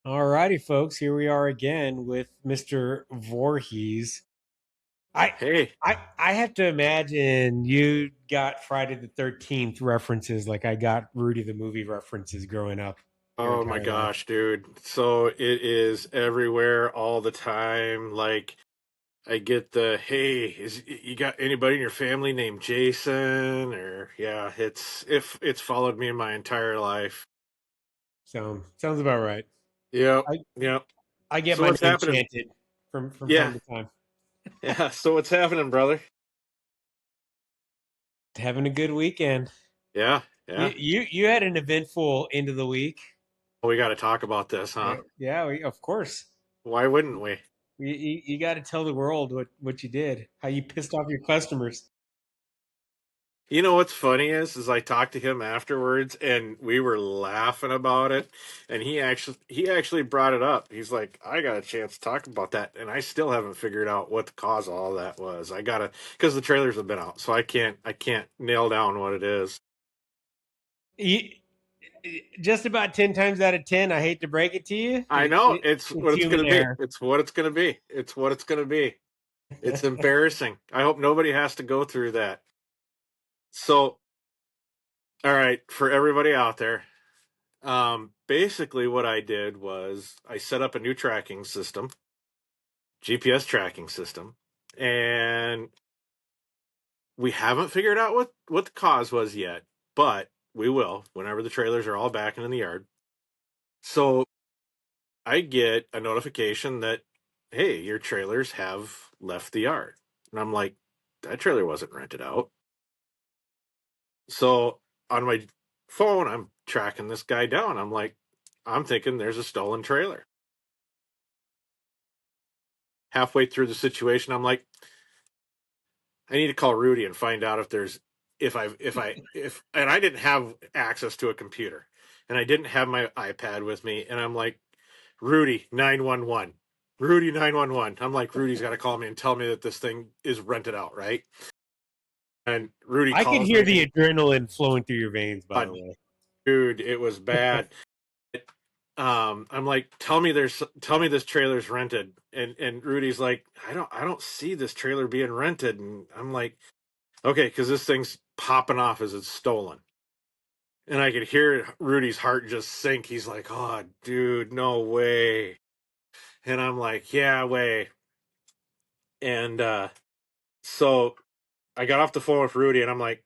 All righty, folks. Here we are again with Mr. Voorhees. I Hey, I have to imagine you got Friday the 13th references like I got Rudy the movie references growing up your oh my entire life. gosh, dude. So it is everywhere all the time. Like I get the hey, is you got anybody in your family named Jason? Or yeah, it's followed me my entire life. So sounds about right. Yep, I yep. I get So my what's name happening? chanted from Yeah, time to time. yeah. So what's happening, brother? Having a good weekend. Yeah, You yeah. you you had an eventful end of the week. We got to talk about this, huh? Yeah, of course. Why wouldn't we? You got to tell the world what you did, how you pissed off your customers. You know what's funny is I talked to him afterwards and we were laughing about it, and he actually brought it up. He's like, I got a chance to talk about that, and I still haven't figured out what the cause of all that was. I gotta, because the trailers have been out, so I can't nail down what it is. You, just about 10 times out of 10, I hate to break it to you, I know it's it's what it's human gonna be. error. It's what it's gonna be. It's what it's gonna be. It's embarrassing. I hope nobody has to go through that. So, all right, for everybody out there, basically what I did was I set up a new tracking system, GPS tracking system, and we haven't figured out what the cause was yet, but we will whenever the trailers are all back in the yard. So I get a notification that, hey, your trailers have left the yard. And I'm like, that trailer wasn't rented out. So on my phone, I'm tracking this guy down. I'm like, I'm thinking there's a stolen trailer. Halfway through the situation, I'm like, I need to call Rudy and find out if and I didn't have access to a computer and I didn't have my iPad with me, and I'm like, Rudy 911. Rudy 911. I'm like, Rudy's got to call me and tell me that this thing is rented out, right? And Rudy I could calls hear me. the adrenaline flowing through your veins, by the God, way. dude, it was bad. I'm like, tell me this trailer's rented, and Rudy's like, I don't see this trailer being rented, and I'm like, okay, because this thing's popping off as it's stolen. And I could hear Rudy's heart just sink. He's like, oh, dude, no way. And I'm like, yeah, way. And so I got off the phone with Rudy, and I'm like,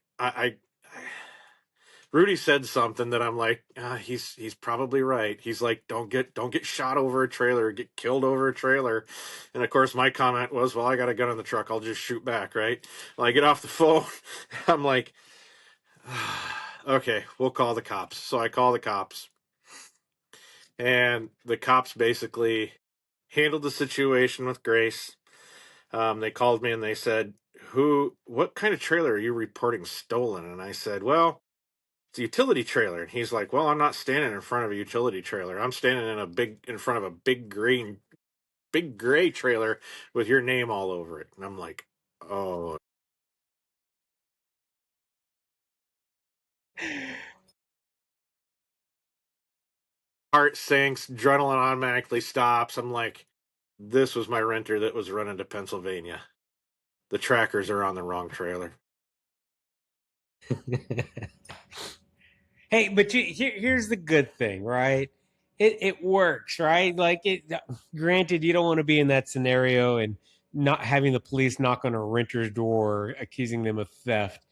Rudy said something that I'm like, he's probably right. He's like, don't get shot over a trailer, get killed over a trailer. And of course, my comment was, well, I got a gun in the truck. I'll just shoot back, right? Well, I get off the phone. I'm like, okay, we'll call the cops. So I call the cops, and the cops basically handled the situation with grace. They called me and they said, what kind of trailer are you reporting stolen? And I said, well, it's a utility trailer. And he's like, well, I'm not standing in front of a utility trailer. I'm standing in front of a big gray trailer with your name all over it. And I'm like, oh, heart sinks, adrenaline automatically stops. I'm like, this was my renter that was running to Pennsylvania. The trackers are on the wrong trailer. Hey, but here's the good thing, right? It works, right? Like it. Granted, you don't want to be in that scenario and not having the police knock on a renter's door accusing them of theft,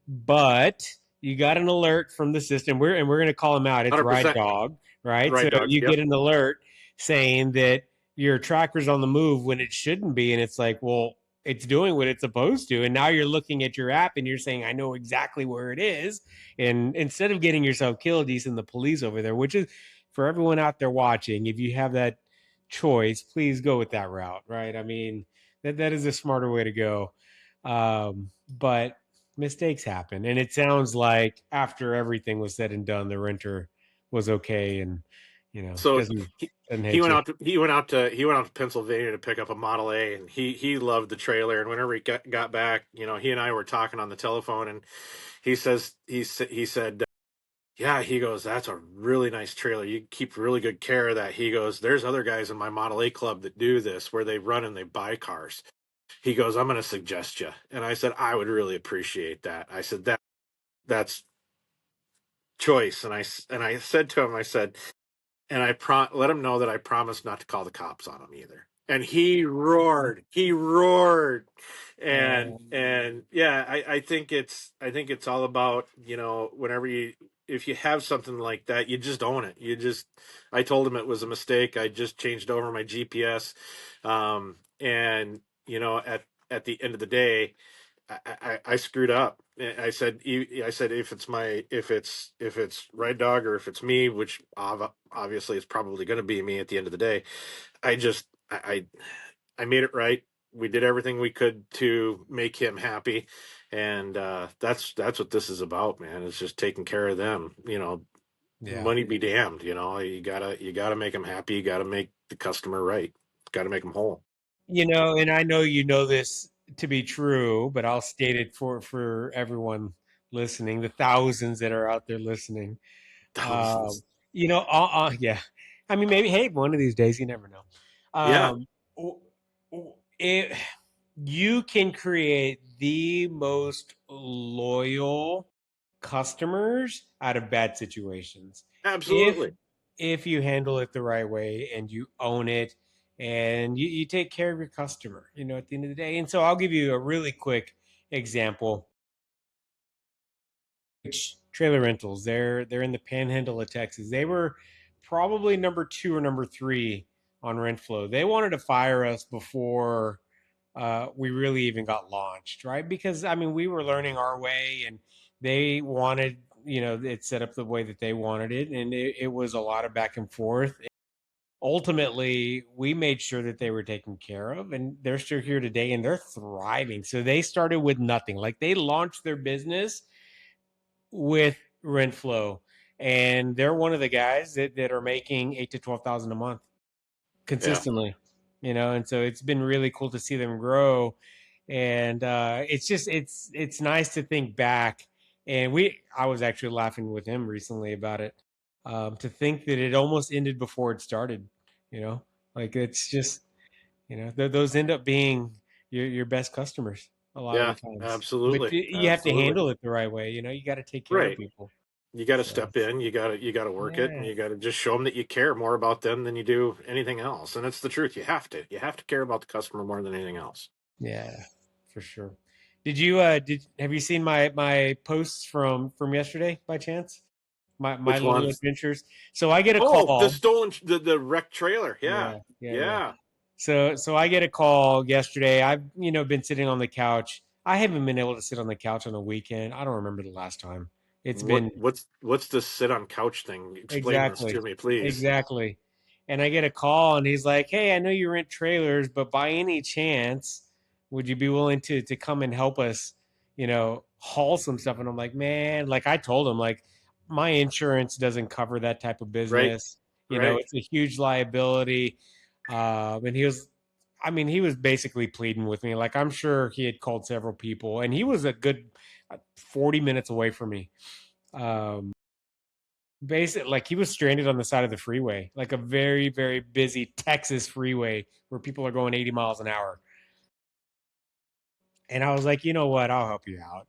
but you got an alert from the system. We're going to call him out. It's Ride 100% Dog, right? So right, dog. you Yep. get an alert saying that your tracker's on the move when it shouldn't be, and it's like, well, it's doing what it's supposed to, and now you're looking at your app and you're saying, I know exactly where it is, and instead of getting yourself killed, you send the police over there, which is for everyone out there watching. If you have that choice, please go with that route, right? I mean, that is a smarter way to go. But mistakes happen, and it sounds like after everything was said and done, the renter was okay, and So doesn't he hate went you. out to he went out to Pennsylvania to pick up a Model A, and he loved the trailer. And whenever he got back, he and I were talking on the telephone, and he said yeah, he goes, that's a really nice trailer. You keep really good care of that. He goes, there's other guys in my Model A club that do this where they run and they buy cars. He goes, I'm going to suggest you. And I said, I would really appreciate that. I said, that's choice. And I said to him, I said, and let him know that I promised not to call the cops on him either. And he roared. He roared. And yeah, I think it's all about, whenever you if you have something like that, you just own it. I told him it was a mistake. I just changed over my GPS. And at the end of the day, I screwed up. I said if it's Red Dog or if it's me, which obviously it's probably going to be me at the end of the day. I just I made it right. We did everything we could to make him happy, and that's what this is about, man. It's just taking care of them. Yeah. Money be damned. You gotta make them happy. You gotta make the customer right. Got to make them whole. And I know you know this to be true, but I'll state it for everyone listening, the thousands that are out there listening. Um, Thousands. yeah. I mean, maybe, hey, one of these days, you never know. Yeah, Um, w- it, you can create the most loyal customers out of bad situations if absolutely. you handle it the right way and you own it and you take care of your customer, at the end of the day. And so I'll give you a really quick example. Trailer rentals, they're in the panhandle of Texas. They were probably number two or number three on rent flow. They wanted to fire us before we really even got launched, right? Because I mean, we were learning our way, and they wanted, it set up the way that they wanted it, and it was a lot of back and forth. Ultimately, we made sure that they were taken care of, and they're still here today, and they're thriving. So they started with nothing. Like they launched their business with rent flow, and they're one of the guys that are making 8 to 12 thousand a month Yeah, consistently, and so it's been really cool to see them grow. And it's nice to think back. And I was actually laughing with him recently about it, to think that it almost ended before it started. you know like it's just, those end up being your best customers a lot of yeah, the times, but absolutely, you have to absolutely. handle it the right way. You got to take care of Right. people. You got to So step in. You got to work it, and yeah. you got to just show them that you care more about them than you do anything else. And it's the truth. You have to. You have to care about the customer more than anything else. Yeah, for sure. Did have you seen my posts from yesterday by chance? My Which little ones? adventures. So I get a Oh, call. the wrecked trailer. Yeah, Yeah, yeah, yeah. yeah. So I get a call yesterday. I've, been sitting on the couch. I haven't been able to sit on the couch on the weekend. I don't remember the last time. It's been What's this sit on couch thing? Explain this exactly. to me, please. Exactly. And I get a call and he's like, "Hey, I know you rent trailers, but by any chance, would you be willing to come and help us, haul some stuff?" And I'm like, "Man," like I told him, like my insurance doesn't cover that type of Right, business. right. It's a huge liability. And I mean, he was basically pleading with me. Like I'm sure he had called several people, and he was a good 40 minutes away from me. Um, Basic like he was stranded on the side of the freeway, like a very, very busy Texas freeway where people are going 80 miles an hour. And I was like, you know what? I'll help you out.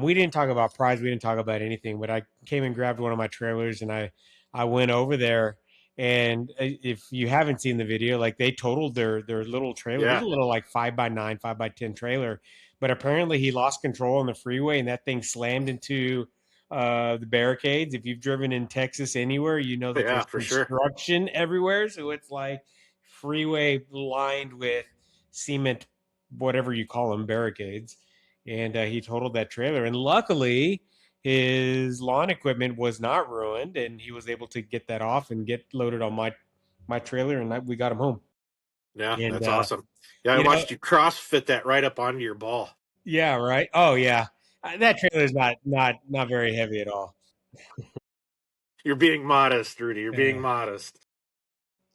We didn't talk about price. We didn't talk about anything. But I came and grabbed one of my trailers, and I went over there. And if you haven't seen the video, like they totaled their little trailer. It was Yeah, a little like 5x9, 5x10 trailer. But apparently he lost control on the freeway, and that thing slammed into the barricades. If you've driven in Texas anywhere, you know that yeah, there's for sure. construction everywhere. So it's like freeway lined with cement, whatever you call them, barricades. And he totaled that trailer. And luckily, his lawn equipment was not ruined, and he was able to get that off and get loaded on my trailer, and we got him home. Yeah, And that's awesome. Yeah, I you know, watched you CrossFit that right up onto your ball. yeah, right. Oh yeah, that trailer is not very heavy at all. You're being modest, Rudy. You're being Uh, modest.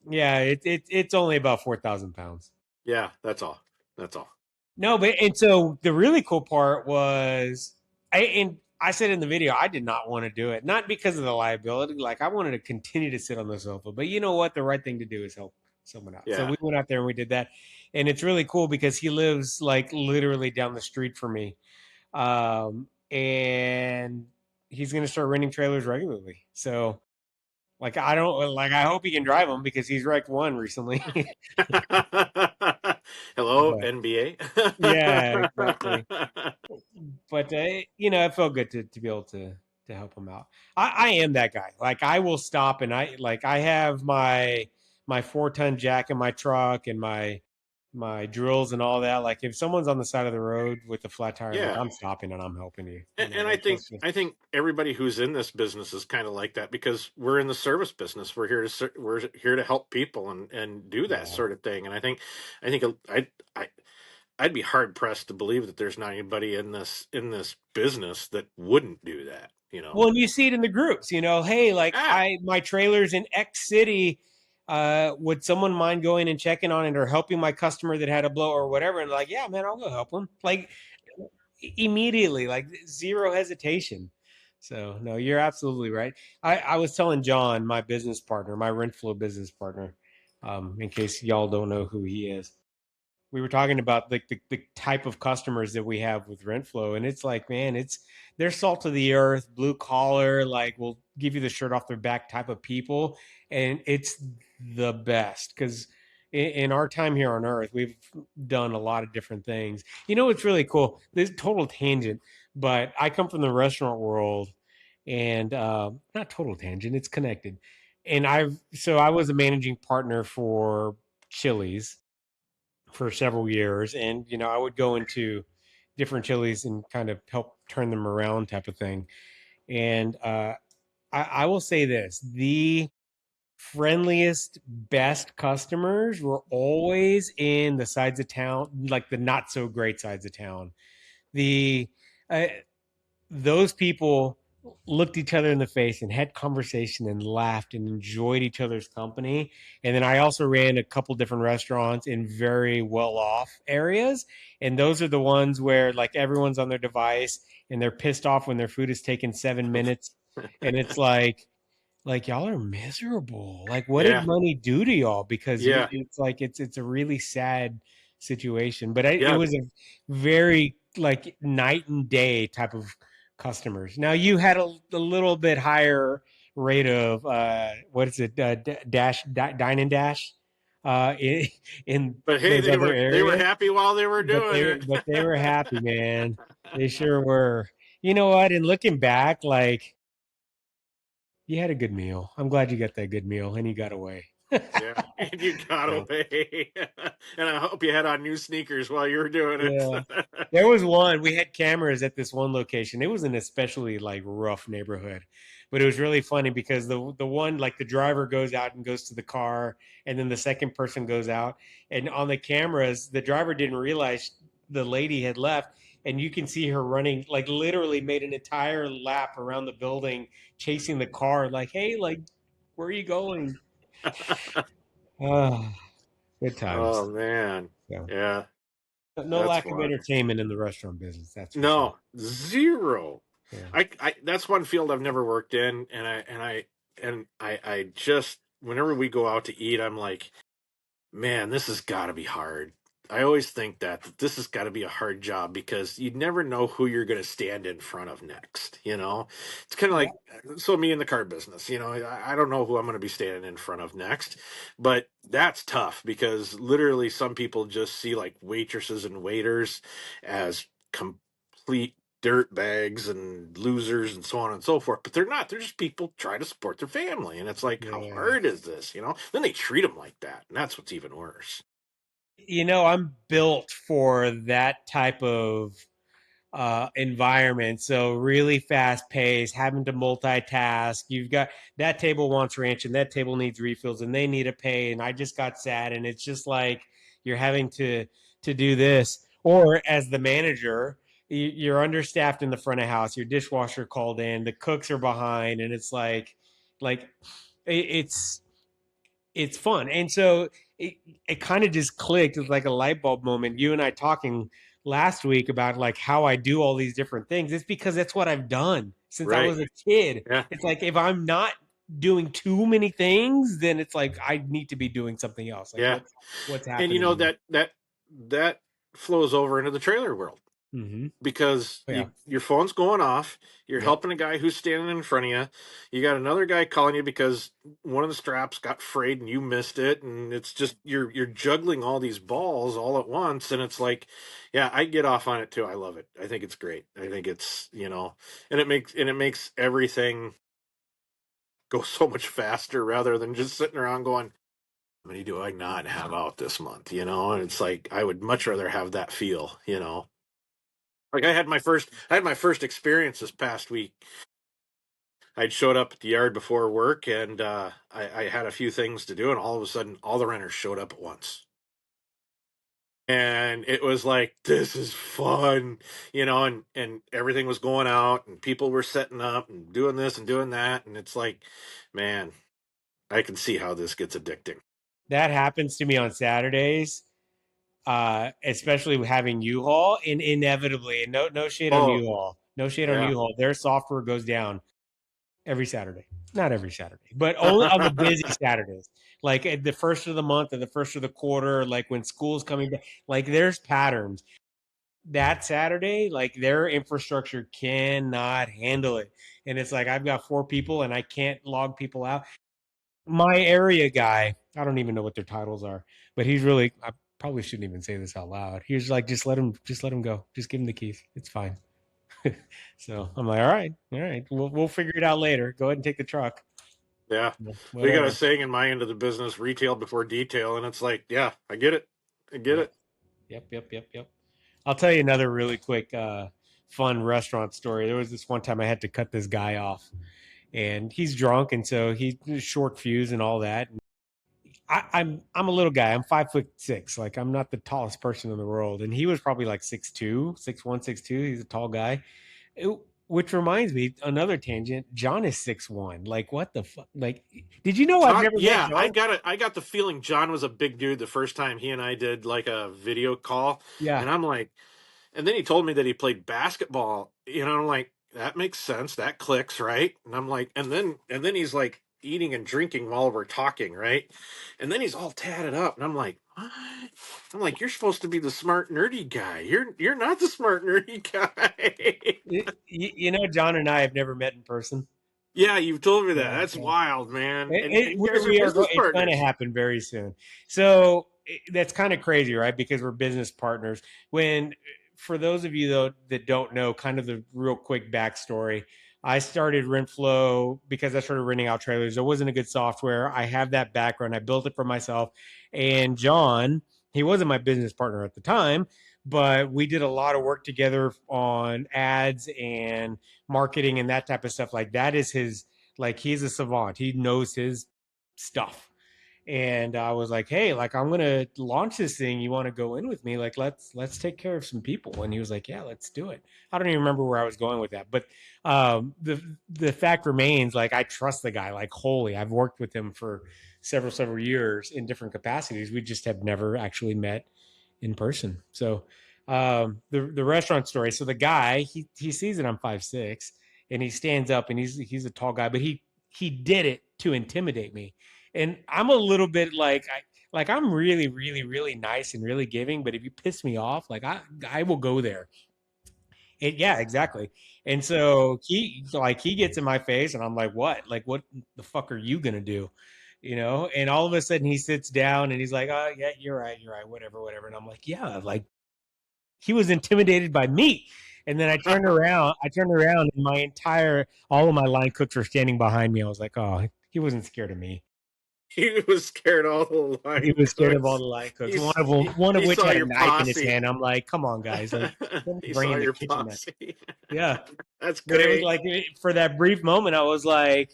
yeah, it's only about 4,000 pounds. Yeah, that's all. That's all. No, but and so the really cool part was, and I said in the video, I did not want to do it, not because of the liability. Like I wanted to continue to sit on the sofa, but you know what? The right thing to do is help someone out. So Yeah. we went out there and we did that, and it's really cool because he lives like literally down the street from me, and he's going to start renting trailers regularly. So like I don't like I hope he can drive them because he's wrecked one recently. Hello, But NBA. yeah, exactly. But it felt good to be able to help him out. I am that guy. Like I will stop and I have my 4-ton jack in my truck and my drills and all that. Like if someone's on the side of the road with a flat tire, like Yeah. I'm stopping and I'm helping you. And I Like think that's just I think everybody who's in this business is kind of like that because we're in the service business. We're here to help people and do that yeah. sort of thing. And I think I I'd be hard pressed to believe that there's not anybody in this business that wouldn't do that. You know? Well, and you see it in the groups, hey, like Ah, my trailer's in X city. Would someone mind going and checking on it or helping my customer that had a blow or whatever? And like, yeah, man, I'll go help them. Like immediately, like zero hesitation. So no, you're absolutely right. I was telling John, my business partner, my rent flow business partner, in case y'all don't know who he is, we were talking about like the type of customers that we have with RentFlow, and it's like, man, they're salt of the earth, blue collar, like will give you the shirt off their back type of people, and it's the best because in our time here on Earth, we've done a lot of different things. It's really cool. This total tangent, but I come from the restaurant world, and not total tangent, it's connected. And I was a managing partner for Chili's for several years, and I would go into different chilies and kind of help turn them around, type of thing. And I will say this: the friendliest, best customers were always in the sides of town, like the not so great sides of town. The uh, those people looked each other in the face and had conversation and laughed and enjoyed each other's company. And then I also ran a couple different restaurants in very well off areas. And those are the ones where like everyone's on their device and they're pissed off when their food is taking 7 minutes. And it's like y'all are miserable. Like what did yeah, money do to y'all? Because yeah, it's like it's a really sad situation. But it yeah. was a very like night and day type of customers. Now you had a little bit higher rate of what is it, dine and dash in, in But hey, those other they were areas, happy while they were doing but they it. were happy, man. They sure were. You know what? And looking back, like you had a good meal. I'm glad you got that good meal and you got away. Yeah, and you got So, away. And I hope you had on new sneakers while you were doing it. yeah. There was one, we had cameras at this one location. It was an especially like rough neighborhood. But it was really funny because the one like the driver goes out and goes to the car and then the second person goes out and on the cameras the driver didn't realize the lady had left and you can see her running like literally made an entire lap around the building chasing the car like, hey, like where are you going? Ah, good Oh times. man. So Yeah, no that's lack of fun. entertainment in the restaurant business, that's for sure. No, zero. Yeah. I that's one field I've never worked in, and I just whenever we go out to eat, I'm like, man, this has got to be hard. I always think that this has got to be a hard job because you never know who you're going to stand in front of next. It's kind of Yeah. like so me in the car business. I don't know who I'm going to be standing in front of next, but that's tough because literally some people just see like waitresses and waiters as complete dirt bags and losers and so on and so forth, but they're not. They're just people trying to support their family, and it's like, how Yeah. hard is this? Then they treat them like that, and that's what's even worse. I'm built for that type of environment. So really fast paced, having to multitask. You've got that table wants ranch and that table needs refills and they need to pay. And I just got sad. And it's just like you're having to do this. Or as the manager, you're understaffed in the front of house, your dishwasher called in, the cooks are behind, and it's like it's it's fun. And so it kind of just clicked. It's like a light bulb moment. You and I talking last week about like how I do all these different things. It's because that's what I've done since I Right. was a kid. Yeah. It's like if I'm not doing too many things, then it's like I need to be doing something else. Like Yeah. what's And happening here? that flows over into the trailer world Mm-hmm. because Oh, yeah. your phone's going off, you're Yep. helping a guy who's standing in front of you, you got another guy calling you because one of the straps got frayed and you missed it, and it's just you're juggling all these balls all at once, and it's like, yeah, I get off on it too. I love it. I think it's great. I think it's, and it makes everything go so much faster rather than just sitting around going, how many do I not have out this month? And it's like I would much rather have that feel. Like I had my first experience this past week. I'd showed up at the yard before work, and I had a few things to do, and all of a sudden all the renters showed up at once. And it was like, this is fun, and everything was going out, and people were setting up and doing this and doing that, and it's like, man, I can see how this gets addicting. That happens to me on Saturdays, especially having U-Haul, and inevitably, and no shade on Oh, U-Haul, no shade on yeah. U-Haul. Their software goes down every Saturday. Not every Saturday, but only on the busy Saturdays. Like at the first of the month or the first of the quarter, like when school's coming back, like there's patterns. That Saturday, like their infrastructure cannot handle it. And it's like I've got four people and I can't log people out. My area guy, I don't even know what their titles are, but he's really I probably shouldn't even say this out loud. He's like, just let him go. Just give him the keys. It's fine. So I'm like, all right, we'll figure it out later. Go ahead and take the truck. Yeah. We got a Whatever. saying in my end of the business, retail before detail. And it's like, yeah, I get it. I get Yep. it. Yep. I'll tell you another really quick fun restaurant story. There was this one time I had to cut this guy off and he's drunk and so he's short fuse and all that. I'm a little guy. I'm 5'6". Like I'm not the tallest person in the world. And he was probably like 6'2", 6'1", 6'2". He's a tall guy. It- which reminds me, another tangent. John is 6'1". Like what the fuck? Like, did you know I've John, never met yeah, I John? got it. I got the feeling John was a big dude the first time he and I did like a video call. Yeah. And I'm like, and then he told me that he played basketball. I'm like, that makes sense. That clicks, right? And I'm like, and then he's like eating and drinking while we're talking, right? And then he's all tatted up, and I'm like, what? I'm like, you're supposed to be the smart nerdy guy. You're not the smart nerdy guy. John and I have never met in person. Yeah, you've told me that. Yeah. That's wild, man. And you We guys are we are business it's going to partners. happen very soon. So that's kind of crazy, right? Because we're business partners. When for those of you though that don't know, kind of the real quick backstory, I started RentFlow because I started renting out trailers. There wasn't a good software. I have that background. I built it for myself. And John, he wasn't my business partner at the time, but we did a lot of work together on ads and marketing and that type of stuff. Like that is his like he's a savant. He knows his stuff. And I was like, "Hey, like I'm gonna launch this thing. You want to go in with me? Like let's take care of some people." And he was like, "Yeah, let's do it." I don't even remember where I was going with that, but the fact remains, like I trust the guy like wholly. I've worked with him for several years in different capacities. We just have never actually met in person. So the restaurant story. So the guy he sees that I'm 5'6" and he stands up and he's a tall guy, but he did it to intimidate me. And I'm a little bit like I'm really nice and really giving, but if you piss me off, like I will go there. Yeah, exactly. And so he gets in my face and I'm like, what? Like what the fuck are you gonna do? And all of a sudden he sits down and he's like, oh yeah, you're right, whatever. And I'm like, yeah, like he was intimidated by me. And then I turned around, and all of my line cooks were standing behind me. I was like, oh, he wasn't scared of me. He was scared all the He line was scared of all cooks. the line cooks. He's he, One of he which saw had a your knife in his posse. hand. I'm like, come on, guys, like don't He bring saw in the your kitchen knife. posse. Yeah, That's but it was great. like for that brief moment, I was like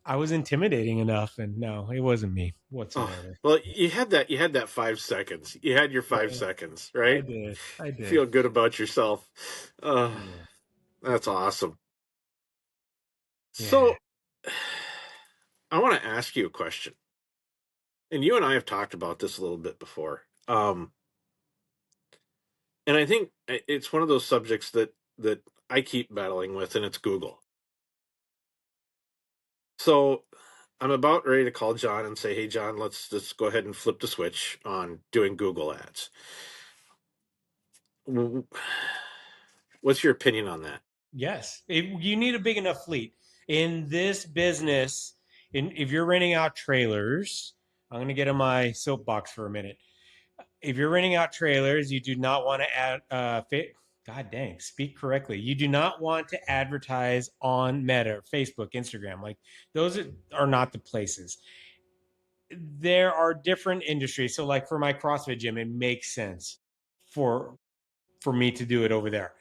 I was intimidating enough, and no, it wasn't me Oh, whatsoever. well, you had that 5 seconds. You had your five Yeah, seconds, I right? did, I did. Feel good about yourself. Uh, Yeah, that's awesome. yeah. So, I want to ask you a question, and you and I have talked about this a little bit before. And I think it's one of those subjects that I keep battling with, and it's Google. So I'm about ready to call John and say, "Hey, John, let's just go ahead and flip the switch on doing Google ads." W- What's your opinion on that? Yes, you need a big enough fleet in this business. If you're renting out trailers, I'm going to get on my soapbox for a minute. If you're renting out trailers, you do not want to add. God dang, speak correctly. You do not want to advertise on Meta, Facebook, Instagram. Like those are not the places. There are different industries. So, like for my CrossFit gym, it makes sense for for me to do it over there.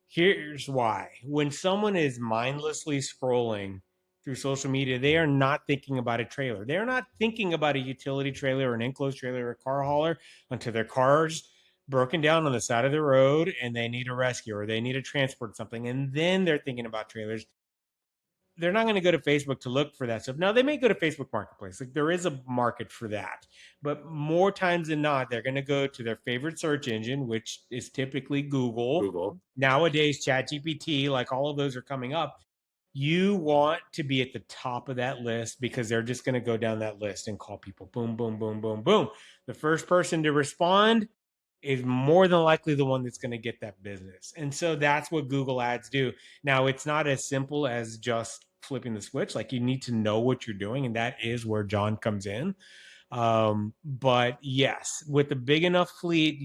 Here's why. When someone is mindlessly scrolling through social media, they are not thinking about a trailer. They're not thinking about a utility trailer or an enclosed trailer or a car hauler until their car's broken down on the side of the road and they need a rescue or they need to transport something. And then they're thinking about trailers. They're not going to go to Facebook to look for that stuff. Now they may go to Facebook Marketplace. Like there is a market for that. But more times than not, they're going to go to their favorite search engine, which is typically Google. Google. Nowadays, ChatGPT, like all of those are coming up. You want to be at the top of that list because they're just going to go down that list and call people boom, boom, boom, boom, boom. The first person to respond is more than likely the one that's going to get that business. And so that's what Google Ads do. Now, it's not as simple as just flipping the switch. Like you need to know what you're doing, and that is where John comes in. But yes, with a big enough fleet,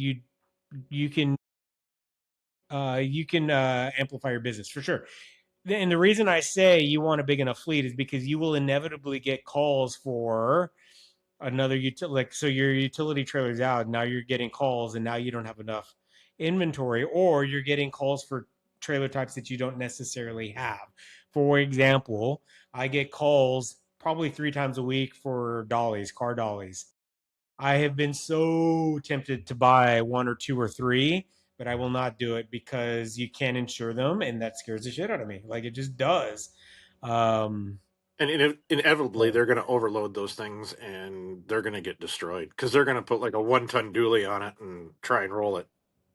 you can amplify your business for sure. And the reason I say you want a big enough fleet is because you will inevitably get calls for another utility. Like so, your utility trailer's out. Now you're getting calls, and now you don't have enough inventory, or you're getting calls for trailer types that you don't necessarily have. For example, I get calls probably 3 times a week for dollies, car dollies. I have been so tempted to buy one or two or three, but I will not do it because you can't insure them, and that scares the shit out of me. Like it just does. Um, And inevitably, so they're going to overload those things, and they're going to get destroyed because they're going to put like a 1-ton dually on it and try and roll it.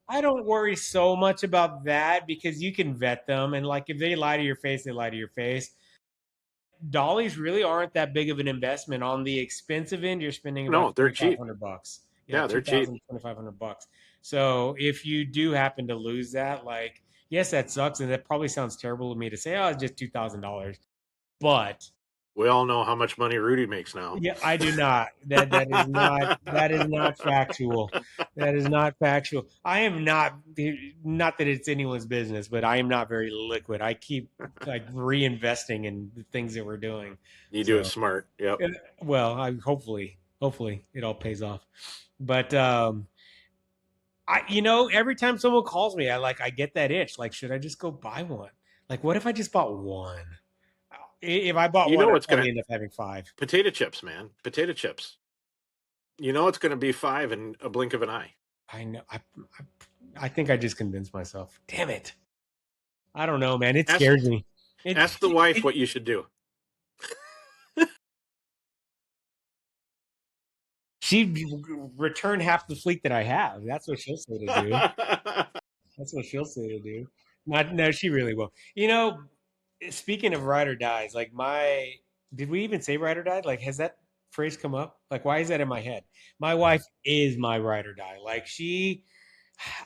I don't worry so much about that because you can vet them, and like if they lie to your face, they lie to your face. Dollies really aren't that big of an investment. On the expensive end, you're spending about No, they're twenty five cheap. hundred bucks. Yeah, Yeah, they're cheap. 2,000 to 2,500 bucks. So if you do happen to lose that, like, yes, that sucks, and that probably sounds terrible to me to say, oh, it's just $2,000. But We all know how much money Rudy makes now. yeah, I do not. That is not factual. That is not factual. I am not that it's anyone's business, but I am not very liquid. I keep like reinvesting in the things that we're doing. You do it So, smart. Yep. well, I hopefully it all pays off. But I every time someone calls me, I get that itch. Like, should I just go buy one? Like, what if I just bought one? If I bought You one, know I'd what's going probably to end up having five. potato chips, man. Potato chips. You know it's going to be five in a blink of an eye. I know. I think I just convinced myself. Damn it. I don't know, man. It Ask scares me. It, ask the wife it what you should do. She'd return half the fleet that I have. That's what she'll say to do. That's what she'll say to do. Not no, she really will. Speaking of ride or dies, like my did we even say ride or die? Like has that phrase come up? Like why is that in my head? My wife is my ride or die. Like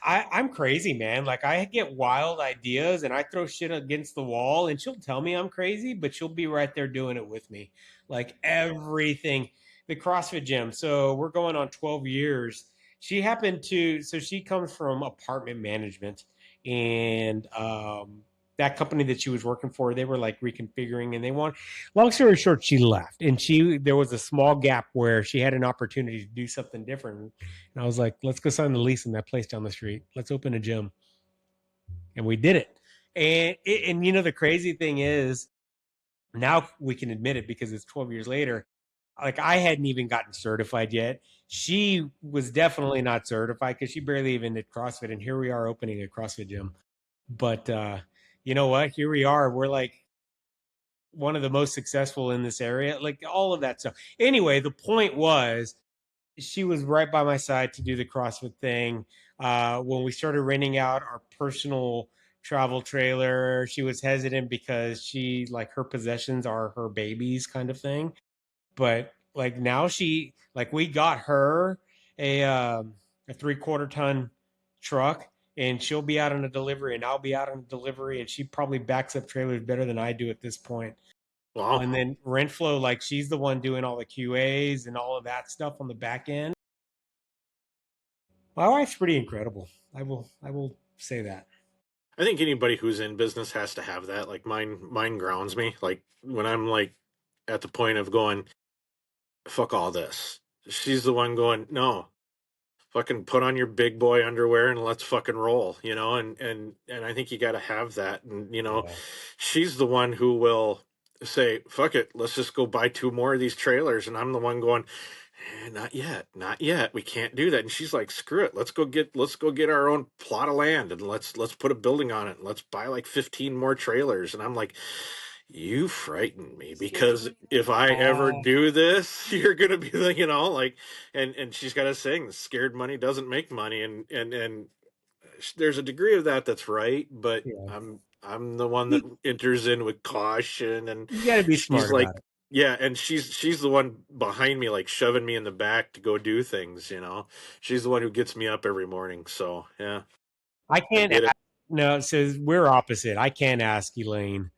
I'm crazy, man. Like I get wild ideas and I throw shit against the wall and she'll tell me I'm crazy, but she'll be right there doing it with me. Like everything. The CrossFit gym. So we're going on 12 years. So she comes from apartment management and that company that she was working for, they were like reconfiguring and they want long story short, she left and there was a small gap where she had an opportunity to do something different. And I was like, let's go sign the lease in that place down the street. Let's open a gym. And we did it. And the crazy thing is, now we can admit it because it's 12 years later. Like I hadn't even gotten certified yet. She was definitely not certified because she barely even did CrossFit. And here we are opening a CrossFit gym. But you know what? Here we are. We're like one of the most successful in this area. Like all of that stuff. Anyway, the point was she was right by my side to do the CrossFit thing. When we started renting out our personal travel trailer, she was hesitant because she like her possessions are her babies kind of thing. But like now like we got her a 3/4 ton truck, and she'll be out on a delivery and I'll be out on a delivery, and she probably backs up trailers better than I do at this point. Wow. And then Rentflow, like she's the one doing all the QAs and all of that stuff on the back end. My wife's pretty incredible. I will say that. I think anybody who's in business has to have that. Like mine grounds me. Like when I'm like at the point of going, fuck all this. She's the one going, no, fucking put on your big boy underwear and let's fucking roll, you know. And I think you got to have that. And you know, Yeah. she's the one who will say, fuck it, let's just go buy two more of these trailers. And I'm the one going, not yet, not yet. We can't do that. And she's like, screw it. Let's go get our own plot of land and let's put a building on it and let's buy like 15 more trailers. And I'm like, you frighten me because if I ever Uh, do this, you're gonna be like, you know, like, and she's got a saying, scared money doesn't make money, and there's a degree of that that's right, but yeah. I'm the one that enters in with caution, and You got to be she's smart like, about it. yeah, and she's the one behind me, like shoving me in the back to go do things, you know. She's the one who gets me up every morning. So yeah, I I can't get it. ask, no, it says we're opposite. I can't ask Elaine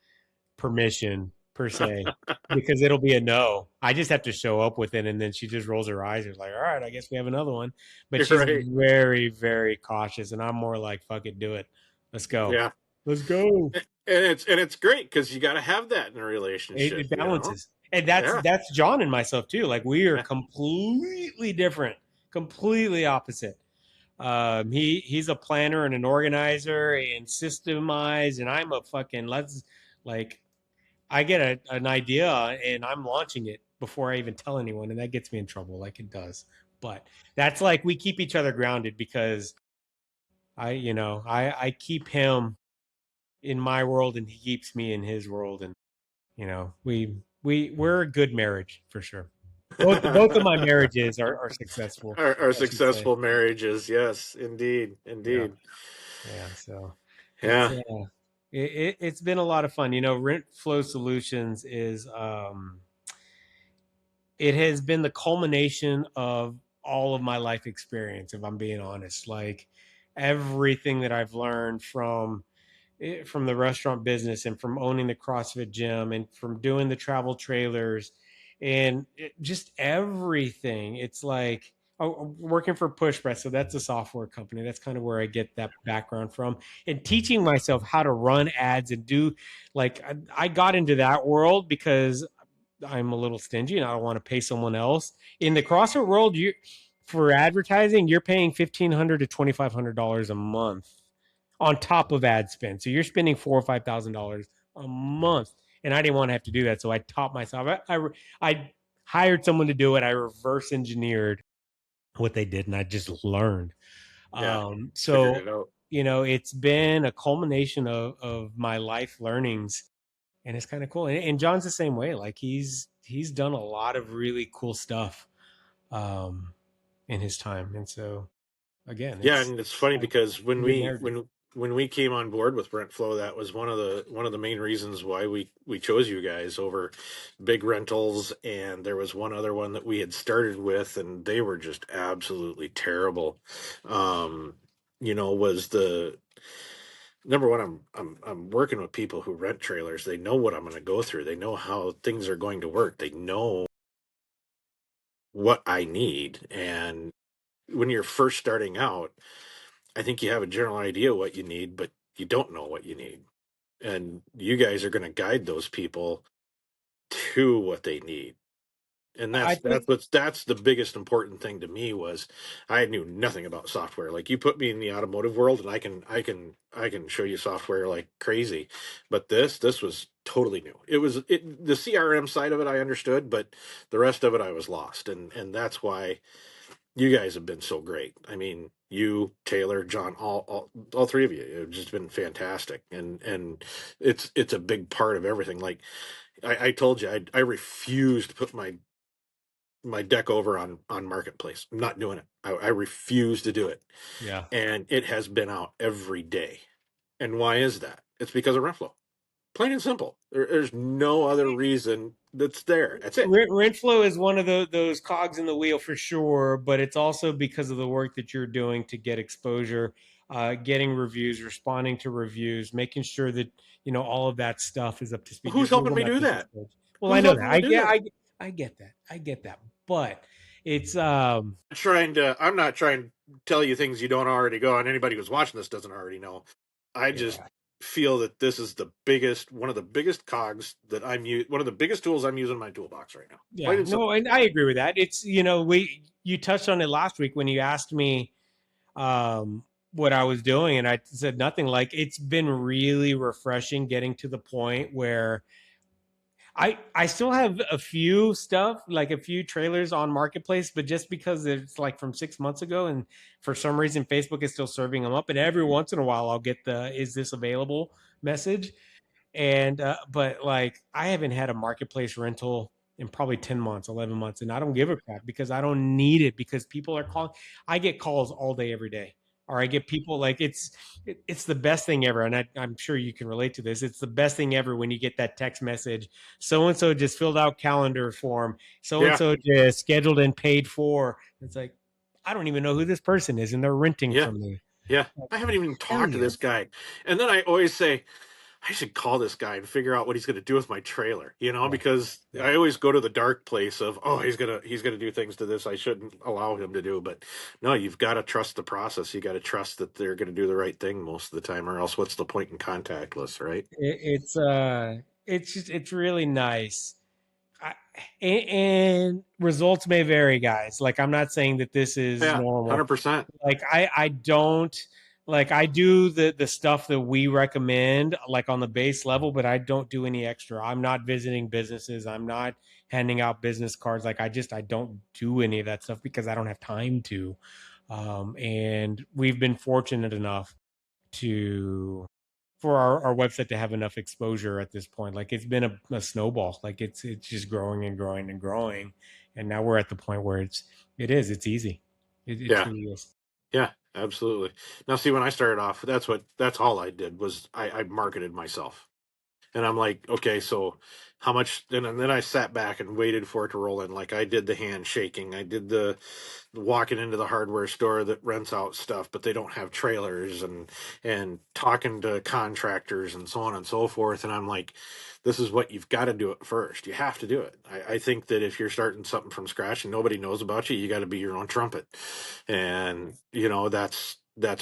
permission per se because it'll be a no. I just have to show up with it, and then she just rolls her eyes. It's like, all right, I guess we have another one. But You're she's right. very, very cautious, and I'm more like, fuck it, do it. Let's go. Yeah, Let's go. and it's great because you got to have that in a relationship, It you know. balances, and that's Yeah. that's John and myself too. Like we are Yeah. completely different, completely opposite. He's a planner and an organizer and systemized, and I'm a fucking let's like I get an idea and I'm launching it before I even tell anyone, and that gets me in trouble, like it does. But that's like we keep each other grounded because I keep him in my world and he keeps me in his world, and we're a good marriage for sure. Both of my marriages are successful, Our I should say. successful marriages, yes, indeed, Yeah, indeed. yeah. So it's Yeah. it's been a lot of fun. Rent flow solutions is it has been the culmination of all of my life experience, if I'm being honest. Like everything that I've learned from the restaurant business and from owning the CrossFit gym and from doing the travel trailers and just everything. It's like working for Push Press. So that's a software company. That's kind of where I get that background from. And teaching myself how to run ads and do like I got into that world because I'm a little stingy and I don't want to pay someone else. In the CrossFit world, you for advertising, you're paying $1,500 to $2,500 a month on top of ad spend. So you're spending $4,000 or $5,000 a month, and I didn't want to have to do that. So I taught myself. I hired someone to do it. I reverse engineered what they did, and I just learned. Yeah. Figured So it out. it's been a culmination of my life learnings, and it's kind of cool. And John's the same way. Like he's done a lot of really cool stuff um, in his time, and so again, Yeah, it's and it's funny because when good we marriages. when we came on board with Rent Flow, that was one of the main reasons why we chose you guys over big rentals. And there was one other one that we had started with, and they were just absolutely terrible. Um, was the number one. I'm working with people who rent trailers. They know what I'm going to go through. They know how things are going to work. They know what I need. And when you're first starting out, I think you have a general idea what you need, but you don't know what you need. And you guys are going to guide those people to what they need. And I that's think that's what's that's the biggest important thing to me was I knew nothing about software. Like you put me in the automotive world and I can show you software like crazy. But this was totally new. The CRM side of it I understood, but the rest of it I was lost. And that's why you guys have been so great. I mean, you, Taylor, John, all three of you have just been fantastic, and it's a big part of everything. Like I told you, I refuse to put my my deck over on marketplace. I'm not doing it. I refuse to do it, Yeah. and it has been out every day. And why is that? It's because of rent flow. Plain and simple. There's no other reason that's there. That's it. Rent flow is one of those cogs in the wheel for sure, but it's also because of the work that you're doing to get exposure, getting reviews, responding to reviews, making sure that all of that stuff is up to speed. Your Who's helping Google me My do Business that? page. Well, I Who's know that. helping me do that? I get that. I get that. But it's I'm not trying to tell you things you don't already go, and anybody who's watching this doesn't already know. I just yeah. feel that this is one of the biggest cogs that one of the biggest tools I'm using in my toolbox right now. Plain Yeah, and no, simple. and I agree with that. It's you touched on it last week when you asked me um what I was doing, and I said nothing. Like it's been really refreshing getting to the point where I still have a few stuff, like a few trailers on Marketplace, but just because it's like from 6 months ago, and for some reason Facebook is still serving them up, and every once in a while I'll get the "Is this available?" message, and but like I haven't had a marketplace rental in probably 10 months, 11 months, and I don't give a crap because I don't need it because people are calling. I get calls all day every day, or I get people like it's the best thing ever, and I'm sure you can relate to this. It's the best thing ever when you get that text message. So and so just filled out calendar form. So and Yeah, so just scheduled and paid for. It's like I don't even know who this person is, and they're renting yeah, from me. yeah. Like, I haven't even hell talked to yeah. this guy, and then I always say, I should call this guy and figure out what he's going to do with my trailer, Yeah. because Yeah. I always go to the dark place of, oh, he's gonna do things to this I shouldn't allow him to do. But no, you've got to trust the process. You got to trust that they're going to do the right thing most of the time, or else what's the point in contactless, right? It's just it's really nice. I, and results may vary, guys. Like I'm not saying that this is Yeah, normal. 100%. Like I don't like I do the stuff that we recommend like on the base level, but I don't do any extra. I'm not visiting businesses. I'm not handing out business cards. Like I don't do any of that stuff because I don't have time to. And we've been fortunate enough to for our website to have enough exposure at this point. Like it's been a snowball. Like it's just growing and growing and growing, and now we're at the point where it's easy. It Yeah, truly is. yeah, absolutely. Now, see, when I started off, that's all I did was I marketed myself. And I'm like, okay, so how much? And then I sat back and waited for it to roll in. Like I did the handshaking, I did the walking into the hardware store that rents out stuff, but they don't have trailers, and talking to contractors and so on and so forth. And I'm like, this is what you've got to do it first. You have to do it. I think that if you're starting something from scratch and nobody knows about you, you got to be your own trumpet, and that's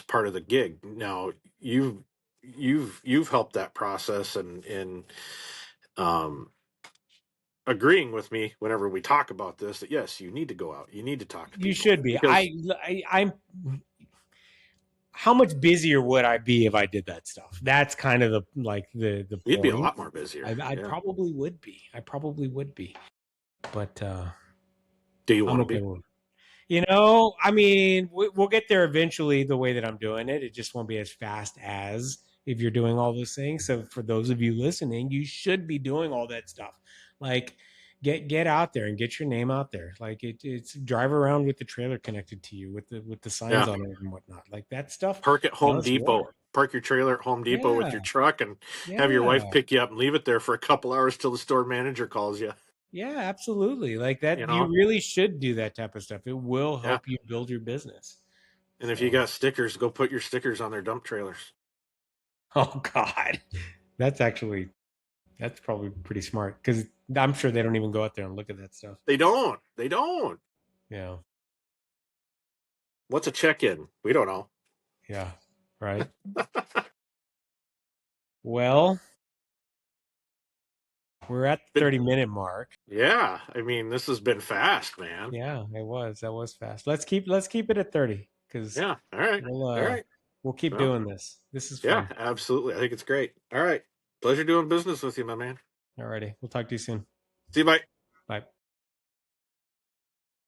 part of the gig. Now you've helped that process, and in um agreeing with me whenever we talk about this, that yes, you need to go out, you need to talk to You people, should be. because I'm. How much busier would I be if I did that stuff? That's kind of the you'd be a point. lot more busier. I Yeah. probably would be. I probably would be. But Do you I'm want to okay be? with it. I mean, we'll get there eventually the way that I'm doing it. It just won't be as fast as if you're doing all those things. So for those of you listening, you should be doing all that stuff. Like get out there and get your name out there. Like it's drive around with the trailer connected to you with the signs Yeah. on it and whatnot. Like that stuff Park at Home does Depot. work. Park your trailer at Home Depot with Yeah. your truck, and have your wife Yeah. pick you up and leave it there for a couple hours till the store manager calls you. Yeah, absolutely. Like You that you know? really should do that type of stuff. It will Yeah. help you build your business. And if you So got stickers, go put your stickers on their dump trailers. oh God. That's actually that's probably pretty smart because I'm sure they don't even go out there and look at that stuff. They don't. They don't. Yeah. What's a check-in? We don't know. Yeah. Right. Well, we're at the But 30-minute mark. yeah, I mean, this has been fast, man. Yeah, it was. That was fast. Let's keep it at 30 because Yeah. All right. we'll All uh right. we'll keep Well, doing this. This is yeah, fun. absolutely. I think it's great. All right. Pleasure doing business with you, my man. Alrighty. We'll talk to you soon. See you. Bye. Bye.